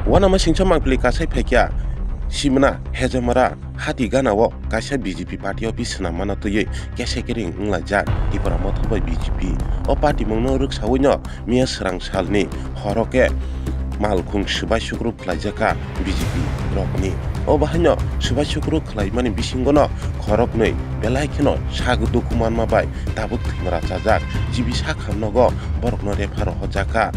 Wanama singcha mangpili kasai phekya simna hejamara hati ganao kaisa BJP party office na mana toye kese kering nglaja tipara mothobai BJP o party mongno ruksawoino mia srang salni horoke malkhung subai sukru khlaijaka BJP rokni o bahano subai sukru khlaimani bisingono khoroknei belai kheno sagu dokuman mabai tabuk thimra chajak jibi sakhamnogo borokno refaro hojaka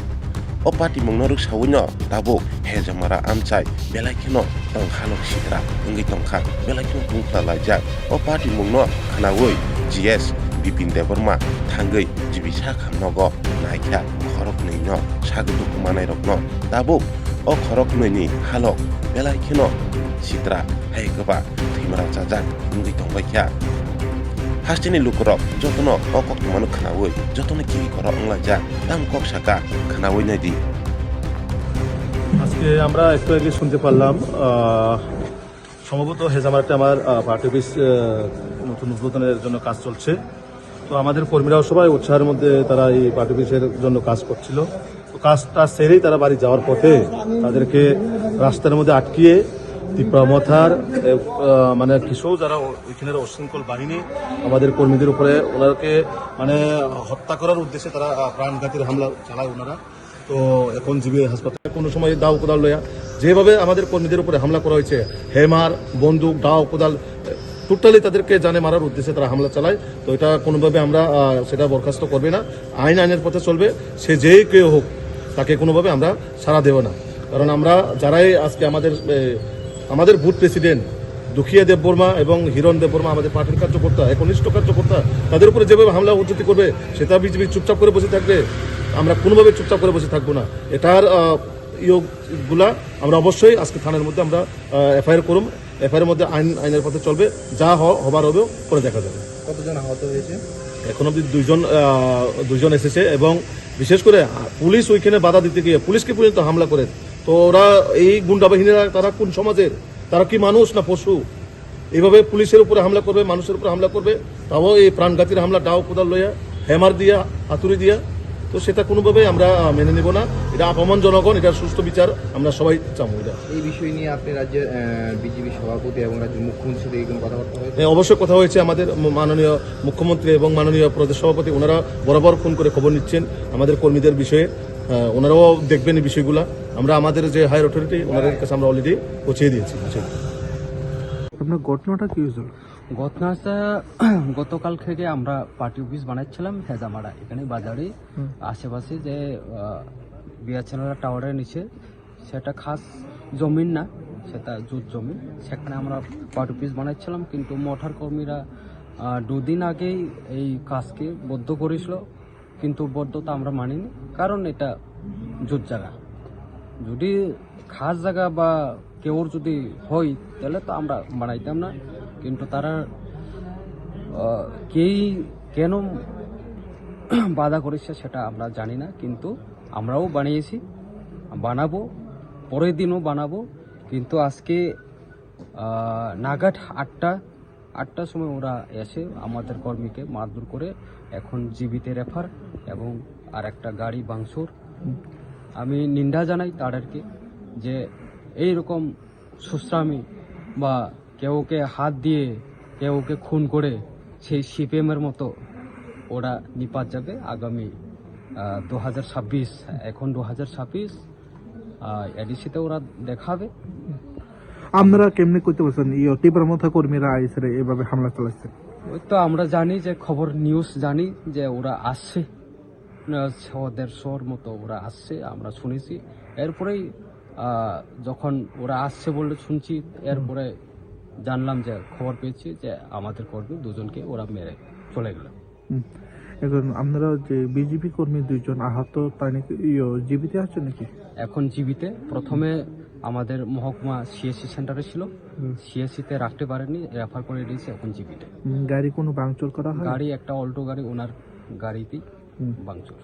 o party mongno ruksawoino tabuk hejamara amchai belai kheno tongkhalok sidra ongui tongkha belai kheno tungkla laijak o party mongno khanawoi GS Bipin Deborma thangai jibi sakhamnogo naikha khoroknei no sagu dokumanai rokno tabuk o khoroknei ni halok belai kheno sidra haigaba thimra chajak ongui tongbaikha hastini lukurok jotono o koktumanu khanawoi jotono kiri koro onglajak tam kok saka khanawoi naidi আজকে আমরা একটু আগে শুনতে পারলাম সম্ভবত হেজামারাতে আমার party office নতুন উদ্বোধনের জন্য কাজ চলছে। তো আমাদের কর্মীরাও সবাই উৎসাহের মধ্যে তারা এই পার্টি অফিসের জন্য কাজ করছিল। তো কাজটা সেরেই তারা বাড়ি যাওয়ার পথে তাদেরকে রাস্তার মধ্যে আটকিয়ে তীব্রমথার মানে কিছু যারা ওইখানের অশৃঙ্খল বাহিনী আমাদের কর্মীদের উপরে ওনাকে মানে হত্যা করার উদ্দেশ্যে তারা প্রাণঘাতীর হামলা চালায় ওনারা। তো এখন জিবি হাসপাতালে কোনো সময় দাও কোদাল লয়া যেভাবে আমাদের কর্মীদের উপরে হামলা করা হয়েছে হেমার বন্দুক দাও কোদাল টোটালি তাদেরকে জানে মারার উদ্দেশ্যে তারা হামলা চালায়। তো এটা কোনোভাবে আমরা সেটা বরখাস্ত করবে না, আইনের পথে চলবে। সে যেই কেউ হোক তাকে কোনোভাবে আমরা সাড়া দেব না, কারণ আমরা যারাই আজকে আমাদের বুথ প্রেসিডেন্ট দুখিয়া দেববর্মা এবং হিরণ দেববর্মা আমাদের পার্টির কার্যকর্তা একনিষ্ঠ কার্যকর্তা তাদের উপরে যেভাবে হামলা উচ্চতি করবে সেটা বিজেপি চুপচাপ করে বসে থাকবে। আমরা কোনোভাবে চুপচাপ করে বসে থাকবো না। এটার ইয়োগুলা আমরা অবশ্যই আজকে থানার মধ্যে আমরা এফআইআর করুম। এফআইআর মধ্যে আইনের পথে চলবে, যা হবার হবেও করে দেখা যাবে। কতজন আহত হয়েছে? এখন অব্দি দুইজন এসেছে এবং বিশেষ করে পুলিশ ওইখানে বাধা দিতে গিয়ে পুলিশকে পর্যন্ত হামলা করে। তো ওরা এই গুন্ডাবাহিনীরা তারা কোন সমাজের, তারা কি মানুষ না পশু? এইভাবে পুলিশের উপরে হামলা করবে, মানুষের উপরে হামলা করবে, তাও এই প্রাণঘাতীর হামলা ডাও কোদাল লইয়া হেমার দিয়া হাতুড়ি দিয়া। তো সেটা কোনোভাবে আমরা মেনে নেব না। এটা অপমান জনগণ, এটার সুষ্ঠু বিচার আমরা সবাই চাবো। এটা এই বিষয় নিয়ে আপনি রাজ্যের বিজেপি সভাপতি এবং রাজ্যের মুখ্যমন্ত্রীর সাথে কোনো কথাবার্তা হয়েছে? অবশ্যই কথা হয়েছে। আমাদের মাননীয় মুখ্যমন্ত্রী এবং মাননীয় প্রদেশ সভাপতি ওনারা বরাবর ফোন করে খবর নিচ্ছেন আমাদের কর্মীদের বিষয়ে। ওনারাও দেখবেন এই বিষয়গুলো। আমরা আমাদের যে হায়ার অথরিটি ওনাদের কাছে আমরা অলরেডি পৌঁছে দিয়েছি। আপনার ঘটনাটা কি হয়েছিল? ঘটনাটা গতকাল থেকে আমরা পার্টি অফিস বানাচ্ছিলাম হেজামারা এখানে বাজারে আশেপাশে যে বিয়াচেনারা টাওয়ারের নিচে, সেটা খাস জমিন না, সেটা জুট জমি। সেখানে আমরা পার্টি অফিস বানাচ্ছিলাম, কিন্তু মঠার কর্মীরা দুদিন আগেই এই কাজকে বদ্ধ করেছিল, কিন্তু বদ্ধতা আমরা মানিনি, কারণ এটা জুট জায়গা। যদি খাস জায়গা বা কেউর যদি হয় তাহলে তো আমরা বানাইতাম না। কিন্তু তারা কেন বাধা করেছে সেটা আমরা জানি না, কিন্তু আমরাও বানিয়েছি, বানাবো, পরের দিনও বানাবো। কিন্তু আজকে নাগাদ আটটার সময় ওরা এসে আমাদের কর্মীকে মারধর করে এখন জীবিতে রেফার এবং আর একটা গাড়ি ভাঙচুর। আমি নিন্দা জানাই তাদেরকে যে এইরকম সুশ্রামী বা কেউকে হাত দিয়ে কেউকে খুন করে সেই সিপিএমের মতো ওরা নিপাত যাবে আগামী 2026। এখন 2026 এডিসিতে ওরা দেখাবে। আপনারা কেমনি করতে পারছেন তীব্রমথা কর্মীরা আইসে এভাবে হামলা চালাচ্ছে? ওই তো আমরা জানি যে খবর নিউজ জানি যে ওরা আসছে, 150-150 মতো ওরা আসছে, আমরা শুনেছি। এরপরেই যখন ওরা আসছে বলে শুনছি, এরপরে জানলাম যে খবর পেয়েছি যে আমাদের কর্মী দুজনকে ওরা মেরে চলে গেল। এখন আপনারা যে বিজেপি কর্মী দুইজন আহত, তাই নাকি জীবিত আছে নাকি? এখন জীবিতে। প্রথমে আমাদের মহকুমা সিএসসি সেন্টারে ছিল, সিএসসিতে রাখতে পারেনি, রেফার করে দিয়েছে, এখন জীবিতে। গাড়ি কোনো ভাঙচুর করা হয়? গাড়ি একটা অল্টো গাড়ি, ওনার গাড়িতেই ভাঙচুর।